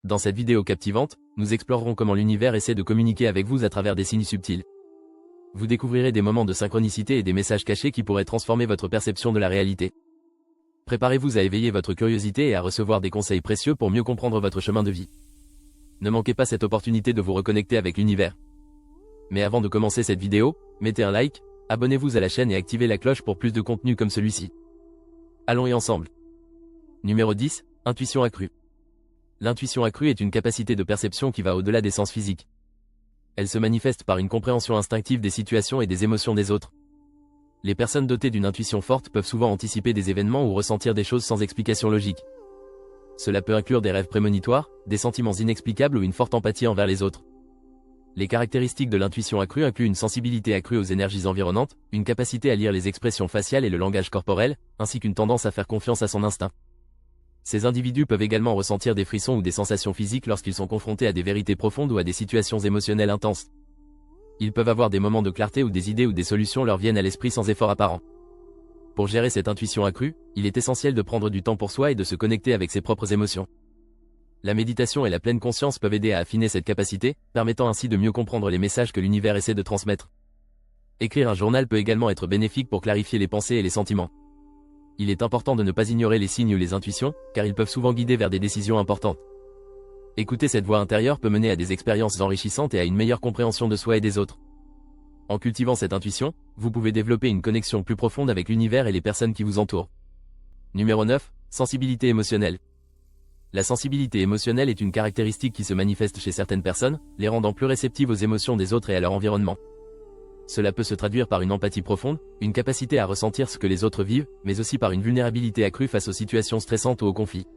Dans cette vidéo captivante, nous explorerons comment l'univers essaie de communiquer avec vous à travers des signes subtils. Vous découvrirez des moments de synchronicité et des messages cachés qui pourraient transformer votre perception de la réalité. Préparez-vous à éveiller votre curiosité et à recevoir des conseils précieux pour mieux comprendre votre chemin de vie. Ne manquez pas cette opportunité de vous reconnecter avec l'univers. Mais avant de commencer cette vidéo, mettez un like, abonnez-vous à la chaîne et activez la cloche pour plus de contenu comme celui-ci. Allons y ensemble. Numéro 10, intuition accrue. L'intuition accrue est une capacité de perception qui va au-delà des sens physiques. Elle se manifeste par une compréhension instinctive des situations et des émotions des autres. Les personnes dotées d'une intuition forte peuvent souvent anticiper des événements ou ressentir des choses sans explication logique. Cela peut inclure des rêves prémonitoires, des sentiments inexplicables ou une forte empathie envers les autres. Les caractéristiques de l'intuition accrue incluent une sensibilité accrue aux énergies environnantes, une capacité à lire les expressions faciales et le langage corporel, ainsi qu'une tendance à faire confiance à son instinct. Ces individus peuvent également ressentir des frissons ou des sensations physiques lorsqu'ils sont confrontés à des vérités profondes ou à des situations émotionnelles intenses. Ils peuvent avoir des moments de clarté où des idées ou des solutions leur viennent à l'esprit sans effort apparent. Pour gérer cette intuition accrue, il est essentiel de prendre du temps pour soi et de se connecter avec ses propres émotions. La méditation et la pleine conscience peuvent aider à affiner cette capacité, permettant ainsi de mieux comprendre les messages que l'univers essaie de transmettre. Écrire un journal peut également être bénéfique pour clarifier les pensées et les sentiments. Il est important de ne pas ignorer les signes ou les intuitions, car ils peuvent souvent guider vers des décisions importantes. Écouter cette voix intérieure peut mener à des expériences enrichissantes et à une meilleure compréhension de soi et des autres. En cultivant cette intuition, vous pouvez développer une connexion plus profonde avec l'univers et les personnes qui vous entourent. Numéro 9, sensibilité émotionnelle. La sensibilité émotionnelle est une caractéristique qui se manifeste chez certaines personnes, les rendant plus réceptives aux émotions des autres et à leur environnement. Cela peut se traduire par une empathie profonde, une capacité à ressentir ce que les autres vivent, mais aussi par une vulnérabilité accrue face aux situations stressantes ou aux conflits.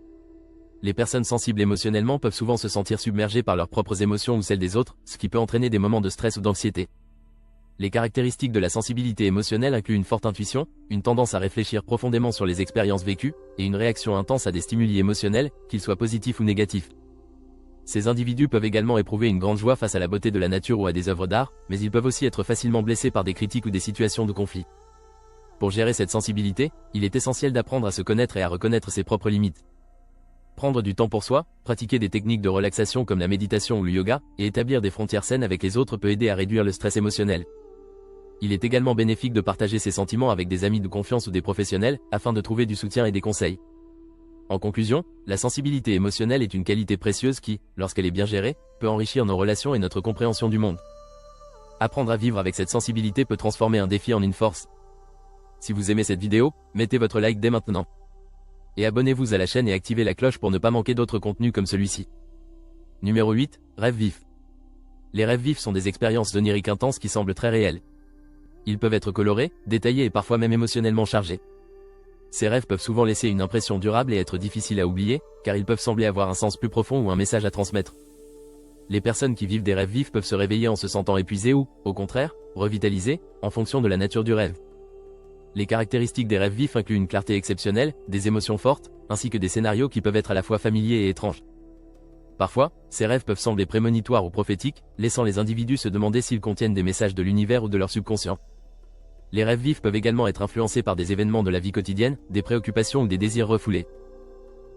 Les personnes sensibles émotionnellement peuvent souvent se sentir submergées par leurs propres émotions ou celles des autres, ce qui peut entraîner des moments de stress ou d'anxiété. Les caractéristiques de la sensibilité émotionnelle incluent une forte intuition, une tendance à réfléchir profondément sur les expériences vécues, et une réaction intense à des stimuli émotionnels, qu'ils soient positifs ou négatifs. Ces individus peuvent également éprouver une grande joie face à la beauté de la nature ou à des œuvres d'art, mais ils peuvent aussi être facilement blessés par des critiques ou des situations de conflit. Pour gérer cette sensibilité, il est essentiel d'apprendre à se connaître et à reconnaître ses propres limites. Prendre du temps pour soi, pratiquer des techniques de relaxation comme la méditation ou le yoga, et établir des frontières saines avec les autres peut aider à réduire le stress émotionnel. Il est également bénéfique de partager ses sentiments avec des amis de confiance ou des professionnels, afin de trouver du soutien et des conseils. En conclusion, la sensibilité émotionnelle est une qualité précieuse qui, lorsqu'elle est bien gérée, peut enrichir nos relations et notre compréhension du monde. Apprendre à vivre avec cette sensibilité peut transformer un défi en une force. Si vous aimez cette vidéo, mettez votre like dès maintenant. Et abonnez-vous à la chaîne et activez la cloche pour ne pas manquer d'autres contenus comme celui-ci. Numéro 8, rêves vifs. Les rêves vifs sont des expériences oniriques intenses qui semblent très réelles. Ils peuvent être colorés, détaillés et parfois même émotionnellement chargés. Ces rêves peuvent souvent laisser une impression durable et être difficiles à oublier, car ils peuvent sembler avoir un sens plus profond ou un message à transmettre. Les personnes qui vivent des rêves vifs peuvent se réveiller en se sentant épuisées ou, au contraire, revitalisées, en fonction de la nature du rêve. Les caractéristiques des rêves vifs incluent une clarté exceptionnelle, des émotions fortes, ainsi que des scénarios qui peuvent être à la fois familiers et étranges. Parfois, ces rêves peuvent sembler prémonitoires ou prophétiques, laissant les individus se demander s'ils contiennent des messages de l'univers ou de leur subconscient. Les rêves vifs peuvent également être influencés par des événements de la vie quotidienne, des préoccupations ou des désirs refoulés.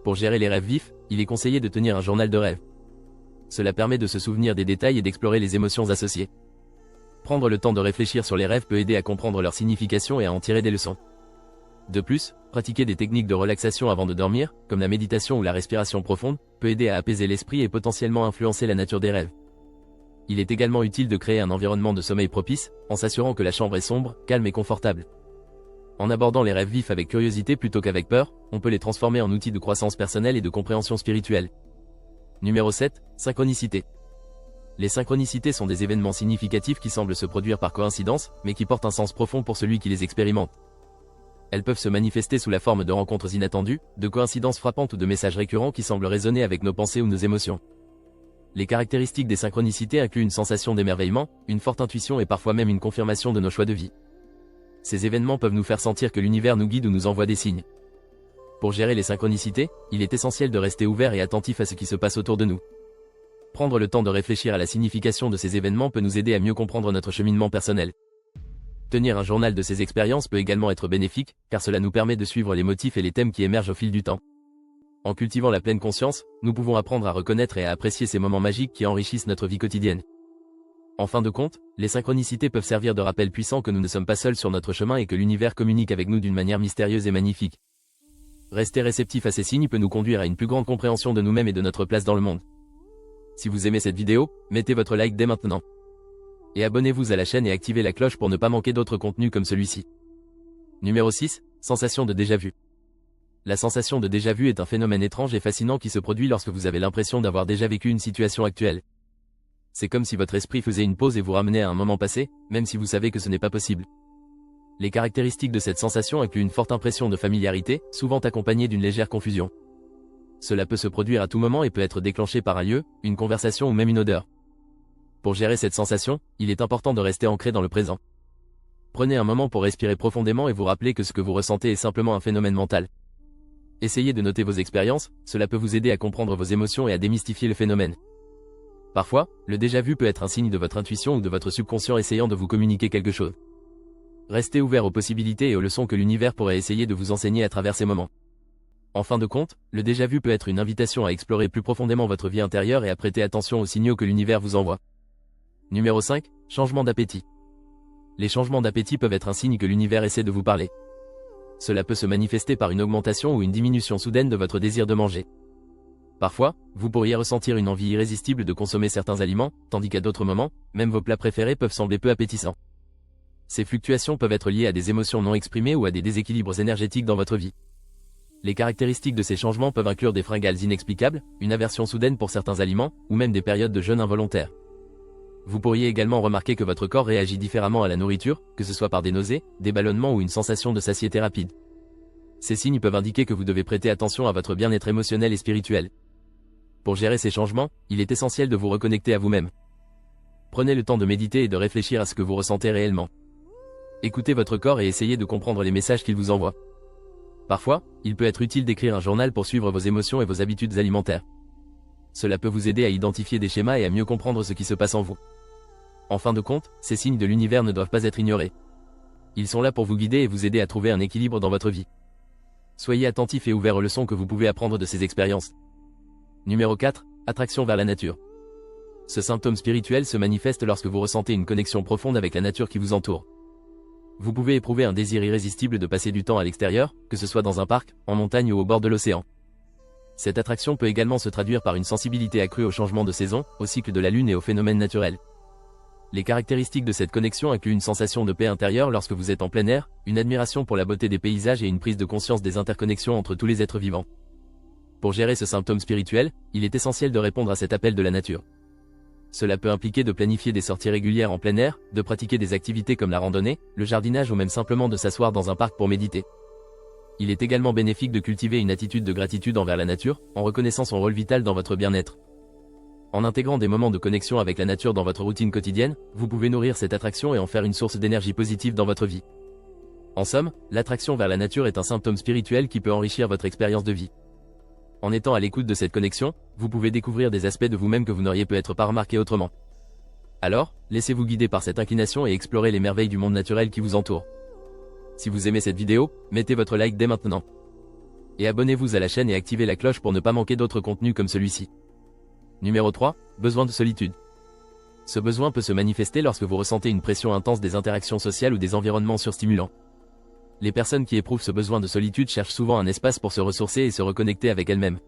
Pour gérer les rêves vifs, il est conseillé de tenir un journal de rêves. Cela permet de se souvenir des détails et d'explorer les émotions associées. Prendre le temps de réfléchir sur les rêves peut aider à comprendre leur signification et à en tirer des leçons. De plus, pratiquer des techniques de relaxation avant de dormir, comme la méditation ou la respiration profonde, peut aider à apaiser l'esprit et potentiellement influencer la nature des rêves. Il est également utile de créer un environnement de sommeil propice, en s'assurant que la chambre est sombre, calme et confortable. En abordant les rêves vifs avec curiosité plutôt qu'avec peur, on peut les transformer en outils de croissance personnelle et de compréhension spirituelle. Numéro 7, synchronicité. Les synchronicités sont des événements significatifs qui semblent se produire par coïncidence, mais qui portent un sens profond pour celui qui les expérimente. Elles peuvent se manifester sous la forme de rencontres inattendues, de coïncidences frappantes ou de messages récurrents qui semblent résonner avec nos pensées ou nos émotions. Les caractéristiques des synchronicités incluent une sensation d'émerveillement, une forte intuition et parfois même une confirmation de nos choix de vie. Ces événements peuvent nous faire sentir que l'univers nous guide ou nous envoie des signes. Pour gérer les synchronicités, il est essentiel de rester ouvert et attentif à ce qui se passe autour de nous. Prendre le temps de réfléchir à la signification de ces événements peut nous aider à mieux comprendre notre cheminement personnel. Tenir un journal de ces expériences peut également être bénéfique, car cela nous permet de suivre les motifs et les thèmes qui émergent au fil du temps. En cultivant la pleine conscience, nous pouvons apprendre à reconnaître et à apprécier ces moments magiques qui enrichissent notre vie quotidienne. En fin de compte, les synchronicités peuvent servir de rappel puissant que nous ne sommes pas seuls sur notre chemin et que l'univers communique avec nous d'une manière mystérieuse et magnifique. Rester réceptif à ces signes peut nous conduire à une plus grande compréhension de nous-mêmes et de notre place dans le monde. Si vous aimez cette vidéo, mettez votre like dès maintenant. Et abonnez-vous à la chaîne et activez la cloche pour ne pas manquer d'autres contenus comme celui-ci. Numéro 6, sensation de déjà-vu. La sensation de déjà-vu est un phénomène étrange et fascinant qui se produit lorsque vous avez l'impression d'avoir déjà vécu une situation actuelle. C'est comme si votre esprit faisait une pause et vous ramenait à un moment passé, même si vous savez que ce n'est pas possible. Les caractéristiques de cette sensation incluent une forte impression de familiarité, souvent accompagnée d'une légère confusion. Cela peut se produire à tout moment et peut être déclenché par un lieu, une conversation ou même une odeur. Pour gérer cette sensation, il est important de rester ancré dans le présent. Prenez un moment pour respirer profondément et vous rappeler que ce que vous ressentez est simplement un phénomène mental. Essayez de noter vos expériences, cela peut vous aider à comprendre vos émotions et à démystifier le phénomène. Parfois, le déjà-vu peut être un signe de votre intuition ou de votre subconscient essayant de vous communiquer quelque chose. Restez ouvert aux possibilités et aux leçons que l'univers pourrait essayer de vous enseigner à travers ces moments. En fin de compte, le déjà-vu peut être une invitation à explorer plus profondément votre vie intérieure et à prêter attention aux signaux que l'univers vous envoie. Numéro 5, changement d'appétit. Les changements d'appétit peuvent être un signe que l'univers essaie de vous parler. Cela peut se manifester par une augmentation ou une diminution soudaine de votre désir de manger. Parfois, vous pourriez ressentir une envie irrésistible de consommer certains aliments, tandis qu'à d'autres moments, même vos plats préférés peuvent sembler peu appétissants. Ces fluctuations peuvent être liées à des émotions non exprimées ou à des déséquilibres énergétiques dans votre vie. Les caractéristiques de ces changements peuvent inclure des fringales inexplicables, une aversion soudaine pour certains aliments, ou même des périodes de jeûne involontaire. Vous pourriez également remarquer que votre corps réagit différemment à la nourriture, que ce soit par des nausées, des ballonnements ou une sensation de satiété rapide. Ces signes peuvent indiquer que vous devez prêter attention à votre bien-être émotionnel et spirituel. Pour gérer ces changements, il est essentiel de vous reconnecter à vous-même. Prenez le temps de méditer et de réfléchir à ce que vous ressentez réellement. Écoutez votre corps et essayez de comprendre les messages qu'il vous envoie. Parfois, il peut être utile d'écrire un journal pour suivre vos émotions et vos habitudes alimentaires. Cela peut vous aider à identifier des schémas et à mieux comprendre ce qui se passe en vous. En fin de compte, ces signes de l'univers ne doivent pas être ignorés. Ils sont là pour vous guider et vous aider à trouver un équilibre dans votre vie. Soyez attentif et ouvert aux leçons que vous pouvez apprendre de ces expériences. Numéro 4, attraction vers la nature. Ce symptôme spirituel se manifeste lorsque vous ressentez une connexion profonde avec la nature qui vous entoure. Vous pouvez éprouver un désir irrésistible de passer du temps à l'extérieur, que ce soit dans un parc, en montagne ou au bord de l'océan. Cette attraction peut également se traduire par une sensibilité accrue au changement de saison, au cycle de la lune et aux phénomènes naturels. Les caractéristiques de cette connexion incluent une sensation de paix intérieure lorsque vous êtes en plein air, une admiration pour la beauté des paysages et une prise de conscience des interconnexions entre tous les êtres vivants. Pour gérer ce symptôme spirituel, il est essentiel de répondre à cet appel de la nature. Cela peut impliquer de planifier des sorties régulières en plein air, de pratiquer des activités comme la randonnée, le jardinage ou même simplement de s'asseoir dans un parc pour méditer. Il est également bénéfique de cultiver une attitude de gratitude envers la nature, en reconnaissant son rôle vital dans votre bien-être. En intégrant des moments de connexion avec la nature dans votre routine quotidienne, vous pouvez nourrir cette attraction et en faire une source d'énergie positive dans votre vie. En somme, l'attraction vers la nature est un symptôme spirituel qui peut enrichir votre expérience de vie. En étant à l'écoute de cette connexion, vous pouvez découvrir des aspects de vous-même que vous n'auriez peut-être pas remarqués autrement. Alors, laissez-vous guider par cette inclination et explorez les merveilles du monde naturel qui vous entoure. Si vous aimez cette vidéo, mettez votre like dès maintenant. Et abonnez-vous à la chaîne et activez la cloche pour ne pas manquer d'autres contenus comme celui-ci. Numéro 3, besoin de solitude. Ce besoin peut se manifester lorsque vous ressentez une pression intense des interactions sociales ou des environnements surstimulants. Les personnes qui éprouvent ce besoin de solitude cherchent souvent un espace pour se ressourcer et se reconnecter avec elles-mêmes.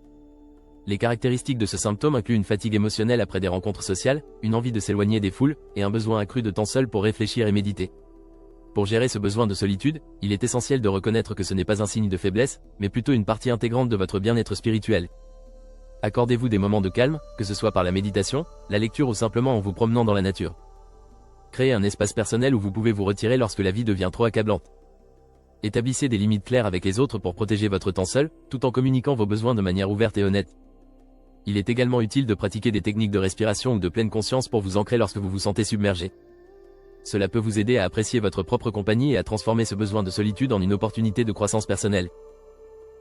Les caractéristiques de ce symptôme incluent une fatigue émotionnelle après des rencontres sociales, une envie de s'éloigner des foules, et un besoin accru de temps seul pour réfléchir et méditer. Pour gérer ce besoin de solitude, il est essentiel de reconnaître que ce n'est pas un signe de faiblesse, mais plutôt une partie intégrante de votre bien-être spirituel. Accordez-vous des moments de calme, que ce soit par la méditation, la lecture ou simplement en vous promenant dans la nature. Créez un espace personnel où vous pouvez vous retirer lorsque la vie devient trop accablante. Établissez des limites claires avec les autres pour protéger votre temps seul, tout en communiquant vos besoins de manière ouverte et honnête. Il est également utile de pratiquer des techniques de respiration ou de pleine conscience pour vous ancrer lorsque vous vous sentez submergé. Cela peut vous aider à apprécier votre propre compagnie et à transformer ce besoin de solitude en une opportunité de croissance personnelle.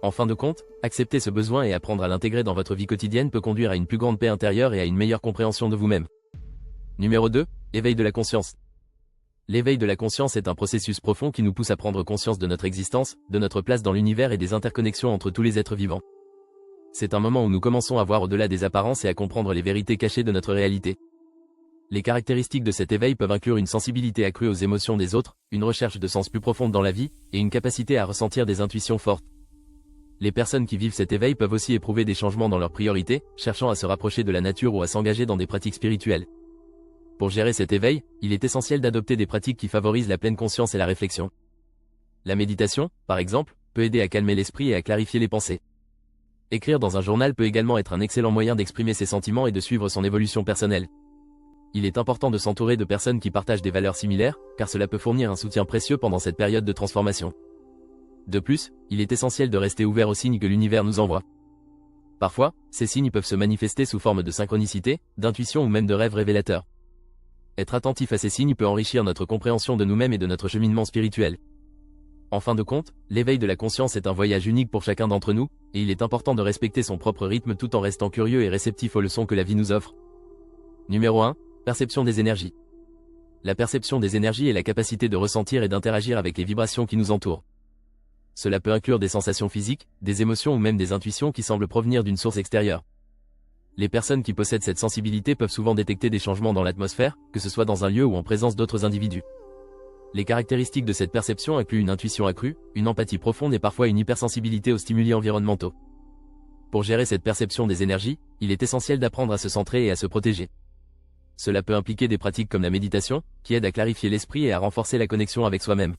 En fin de compte, accepter ce besoin et apprendre à l'intégrer dans votre vie quotidienne peut conduire à une plus grande paix intérieure et à une meilleure compréhension de vous-même. Numéro 2, éveil de la conscience. L'éveil de la conscience est un processus profond qui nous pousse à prendre conscience de notre existence, de notre place dans l'univers et des interconnexions entre tous les êtres vivants. C'est un moment où nous commençons à voir au-delà des apparences et à comprendre les vérités cachées de notre réalité. Les caractéristiques de cet éveil peuvent inclure une sensibilité accrue aux émotions des autres, une recherche de sens plus profonde dans la vie, et une capacité à ressentir des intuitions fortes. Les personnes qui vivent cet éveil peuvent aussi éprouver des changements dans leurs priorités, cherchant à se rapprocher de la nature ou à s'engager dans des pratiques spirituelles. Pour gérer cet éveil, il est essentiel d'adopter des pratiques qui favorisent la pleine conscience et la réflexion. La méditation, par exemple, peut aider à calmer l'esprit et à clarifier les pensées. Écrire dans un journal peut également être un excellent moyen d'exprimer ses sentiments et de suivre son évolution personnelle. Il est important de s'entourer de personnes qui partagent des valeurs similaires, car cela peut fournir un soutien précieux pendant cette période de transformation. De plus, il est essentiel de rester ouvert aux signes que l'univers nous envoie. Parfois, ces signes peuvent se manifester sous forme de synchronicité, d'intuition ou même de rêves révélateurs. Être attentif à ces signes peut enrichir notre compréhension de nous-mêmes et de notre cheminement spirituel. En fin de compte, l'éveil de la conscience est un voyage unique pour chacun d'entre nous, et il est important de respecter son propre rythme tout en restant curieux et réceptif aux leçons que la vie nous offre. Numéro 1. Perception des énergies. La perception des énergies est la capacité de ressentir et d'interagir avec les vibrations qui nous entourent. Cela peut inclure des sensations physiques, des émotions ou même des intuitions qui semblent provenir d'une source extérieure. Les personnes qui possèdent cette sensibilité peuvent souvent détecter des changements dans l'atmosphère, que ce soit dans un lieu ou en présence d'autres individus. Les caractéristiques de cette perception incluent une intuition accrue, une empathie profonde et parfois une hypersensibilité aux stimuli environnementaux. Pour gérer cette perception des énergies, il est essentiel d'apprendre à se centrer et à se protéger. Cela peut impliquer des pratiques comme la méditation, qui aident à clarifier l'esprit et à renforcer la connexion avec soi-même.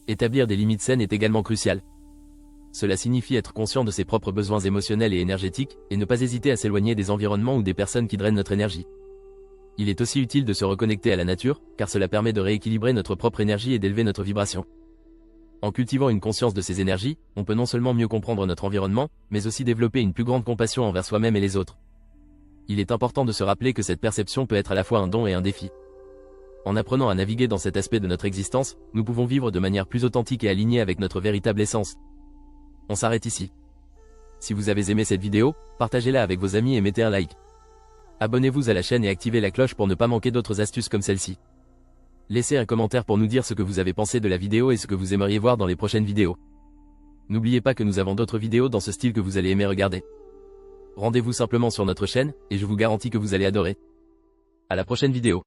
Établir des limites saines est également crucial. Cela signifie être conscient de ses propres besoins émotionnels et énergétiques, et ne pas hésiter à s'éloigner des environnements ou des personnes qui drainent notre énergie. Il est aussi utile de se reconnecter à la nature, car cela permet de rééquilibrer notre propre énergie et d'élever notre vibration. En cultivant une conscience de ces énergies, on peut non seulement mieux comprendre notre environnement, mais aussi développer une plus grande compassion envers soi-même et les autres. Il est important de se rappeler que cette perception peut être à la fois un don et un défi. En apprenant à naviguer dans cet aspect de notre existence, nous pouvons vivre de manière plus authentique et alignée avec notre véritable essence. On s'arrête ici. Si vous avez aimé cette vidéo, partagez-la avec vos amis et mettez un like. Abonnez-vous à la chaîne et activez la cloche pour ne pas manquer d'autres astuces comme celle-ci. Laissez un commentaire pour nous dire ce que vous avez pensé de la vidéo et ce que vous aimeriez voir dans les prochaines vidéos. N'oubliez pas que nous avons d'autres vidéos dans ce style que vous allez aimer regarder. Rendez-vous simplement sur notre chaîne, et je vous garantis que vous allez adorer. À la prochaine vidéo.